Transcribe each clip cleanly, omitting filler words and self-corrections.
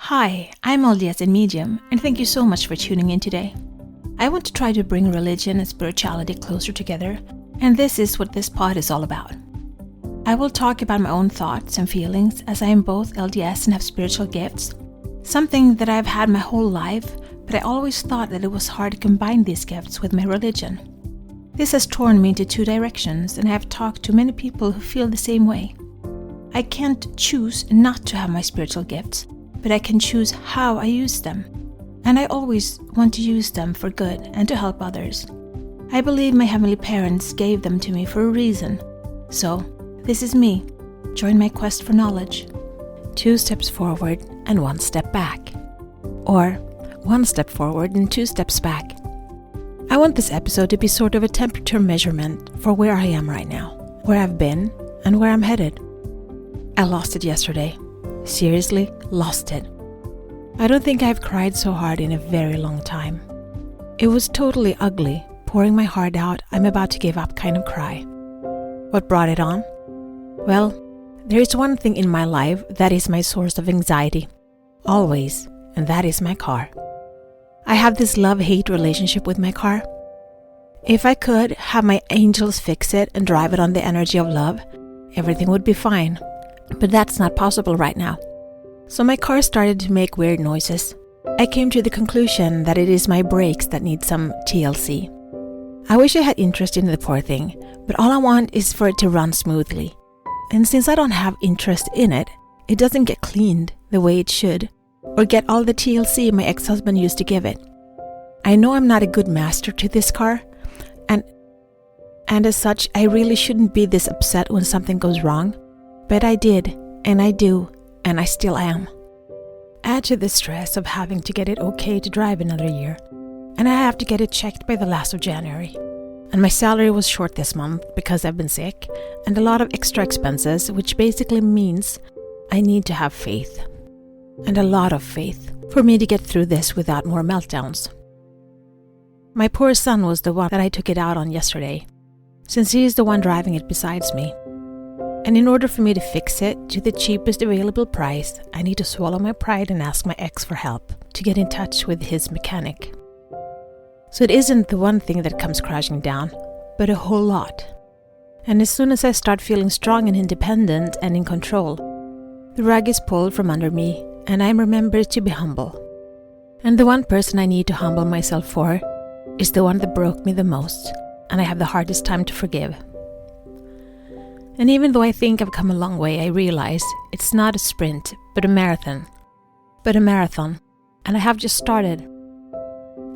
Hi, I'm LDS in Medium, and thank you so much for tuning in today. I want to try to bring religion and spirituality closer together, and this is what this pod is all about. I will talk about my own thoughts and feelings as I am both LDS and have spiritual gifts, something that I've had my whole life, but I always thought that it was hard to combine these gifts with my religion. This has torn me into two directions, and I have talked to many people who feel the same way. I can't choose not to have my spiritual gifts, but I can choose how I use them. And I always want to use them for good and to help others. I believe my heavenly parents gave them to me for a reason. So, this is me. Join my quest for knowledge. 2 steps forward and 1 step back. Or 1 step forward and 2 steps back. I want this episode to be sort of a temperature measurement for where I am right now, where I've been, and where I'm headed. I lost it yesterday. Seriously, lost it. I don't think I've cried so hard in a very long time. It was totally ugly, pouring my heart out, I'm about to give up kind of cry. What brought it on? Well, there is one thing in my life that is my source of anxiety. Always, and that is my car. I have this love-hate relationship with my car. If I could have my angels fix it and drive it on the energy of love, everything would be fine. But that's not possible right now. So my car started to make weird noises. I came to the conclusion that it is my brakes that need some TLC. I wish I had interest in the poor thing, but all I want is for it to run smoothly. And since I don't have interest in it, it doesn't get cleaned the way it should, or get all the TLC my ex-husband used to give it. I know I'm not a good master to this car, and as such, I really shouldn't be this upset when something goes wrong. But I did, and I do, and I still am. Add to the stress of having to get it okay to drive another year, and I have to get it checked by the last of January. And my salary was short this month because I've been sick, and a lot of extra expenses, which basically means I need to have faith. And a lot of faith for me to get through this without more meltdowns. My poor son was the one that I took it out on yesterday, since he is the one driving it besides me. And in order for me to fix it to the cheapest available price, I need to swallow my pride and ask my ex for help to get in touch with his mechanic. So it isn't the one thing that comes crashing down, but a whole lot. And as soon as I start feeling strong and independent and in control, the rug is pulled from under me and I'm remembered to be humble. And the one person I need to humble myself for is the one that broke me the most, and I have the hardest time to forgive. And even though I think I've come a long way, I realize it's not a sprint, but a marathon. And I have just started.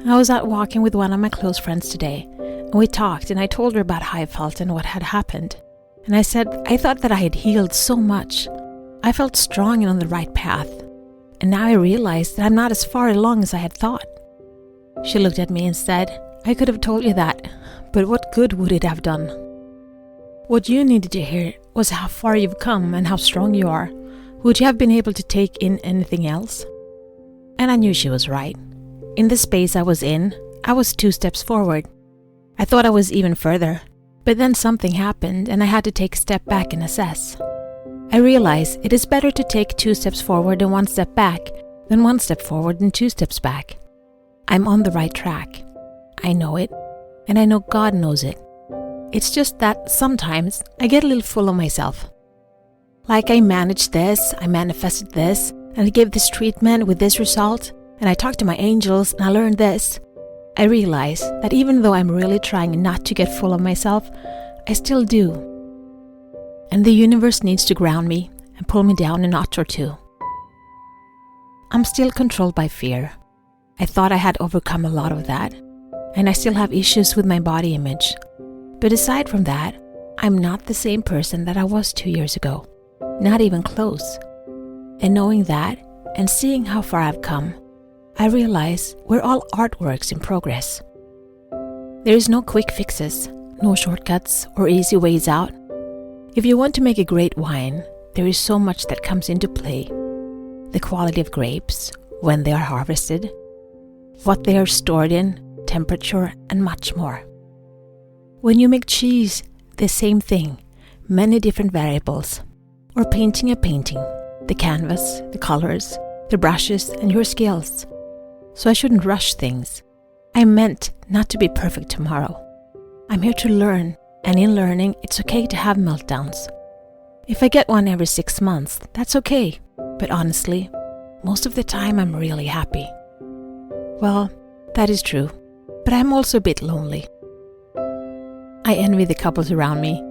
I was out walking with one of my close friends today, and we talked, and I told her about how I felt and what had happened. And I said, I thought that I had healed so much. I felt strong and on the right path. And now I realize that I'm not as far along as I had thought. She looked at me and said, I could have told you that, but what good would it have done? What you needed to hear was how far you've come and how strong you are. Would you have been able to take in anything else? And I knew she was right. In the space I was in, I was 2 steps forward. I thought I was even further, but then something happened and I had to take a step back and assess. I realized it is better to take 2 steps forward and 1 step back than 1 step forward and 2 steps back. I'm on the right track. I know it, and I know God knows it. It's just that sometimes I get a little full of myself. Like I managed this, I manifested this, and I gave this treatment with this result, and I talked to my angels and I learned this. I realize that even though I'm really trying not to get full of myself, I still do. And the universe needs to ground me and pull me down a notch or two. I'm still controlled by fear. I thought I had overcome a lot of that, and I still have issues with my body image. But aside from that, I'm not the same person that I was 2 years ago. Not even close. And knowing that, and seeing how far I've come, I realize we're all artworks in progress. There is no quick fixes, no shortcuts or easy ways out. If you want to make a great wine, there is so much that comes into play. The quality of grapes, when they are harvested, what they are stored in, temperature, and much more. When you make cheese, the same thing, many different variables. Or painting a painting, the canvas, the colors, the brushes, and your skills. So I shouldn't rush things. I'm meant not to be perfect tomorrow. I'm here to learn, and in learning, it's okay to have meltdowns. If I get one every 6 months, that's okay. But honestly, most of the time I'm really happy. Well, that is true, but I'm also a bit lonely. I envy the couples around me.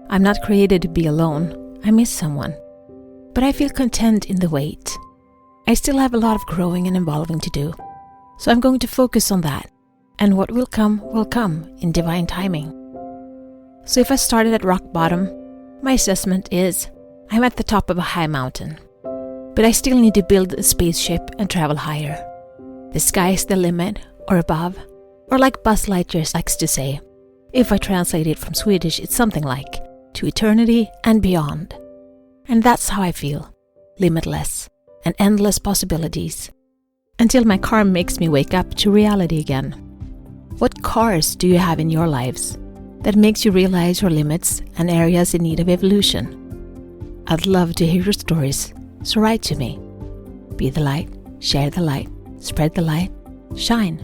I'm not created to be alone. I miss someone. But I feel content in the wait. I still have a lot of growing and evolving to do. So I'm going to focus on that. And what will come in divine timing. So if I started at rock bottom, my assessment is I'm at the top of a high mountain. But I still need to build a spaceship and travel higher. The sky is the limit, or above, or like Buzz Lightyear likes to say. If I translate it from Swedish, it's something like, to eternity and beyond. And that's how I feel, limitless and endless possibilities. Until my car makes me wake up to reality again. What cars do you have in your lives that makes you realize your limits and areas in need of evolution? I'd love to hear your stories, so write to me. Be the light, share the light, spread the light, shine.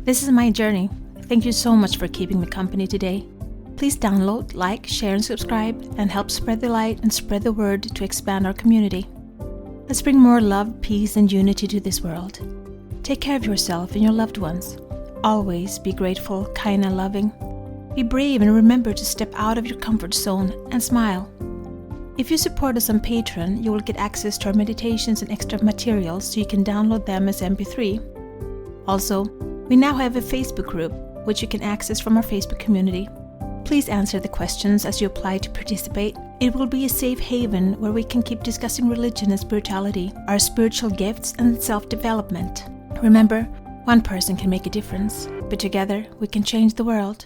This is my journey. Thank you so much for keeping me company today. Please download, like, share, and subscribe, and help spread the light and spread the word to expand our community. Let's bring more love, peace, and unity to this world. Take care of yourself and your loved ones. Always be grateful, kind, and loving. Be brave and remember to step out of your comfort zone and smile. If you support us on Patreon, you will get access to our meditations and extra materials so you can download them as MP3. Also, we now have a Facebook group, which you can access from our Facebook community. Please answer the questions as you apply to participate. It will be a safe haven where we can keep discussing religion and spirituality, our spiritual gifts, and self-development. Remember, one person can make a difference, but together we can change the world.